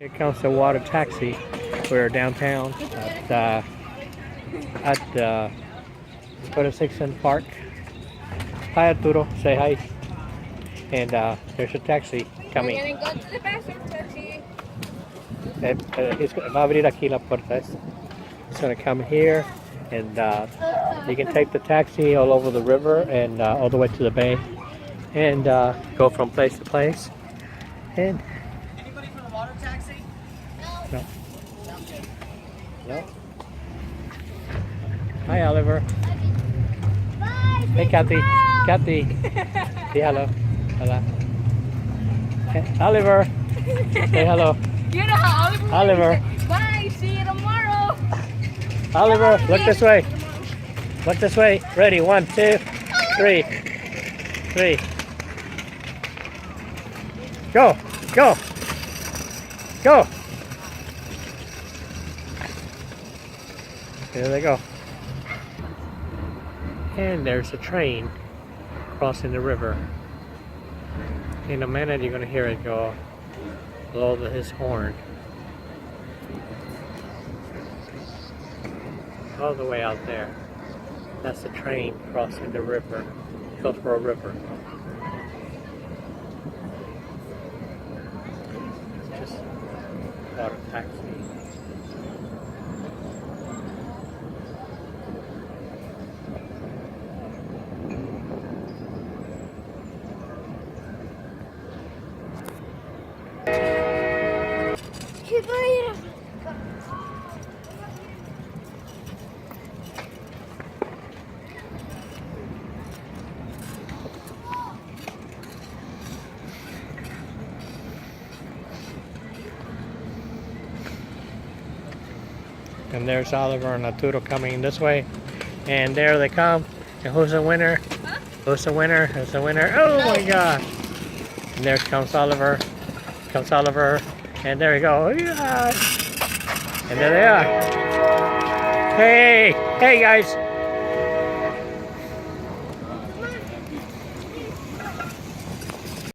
Here comes the water taxi. We're downtown at Hixon Park. Hi Arturo, say hi. And there's a taxi coming. We're gonna go to the bathroom, Taxi. Va a abrir aquí la puerta. It's gonna come here, and you can take the taxi all over the river and all the way to the bay, and go from place to place. And Anybody for the water taxi? no. Sounds good. No. Hi Oliver. Bye. Hey Kathy. Kathy. Say hello. Hello. Hey, Oliver. Say hello. You know how Oliver. Oliver. Bye. See you tomorrow. Oliver, look this way. Look this way. Ready? 1, 2, 3. 3. Go. Go. Go. There they go. And there's a train crossing the river. In a minute you're going to hear it go blow his horn. All the way out there. That's the train crossing the river. It goes for a river. It's just water taxi. And there's Oliver and Arturo coming this way. And there they come. And who's the winner? Huh? Who's the winner? Who's the winner? Oh my gosh! And there comes Oliver. Comes Oliver. And there we go. Yeah. And there they are. Hey! Hey guys!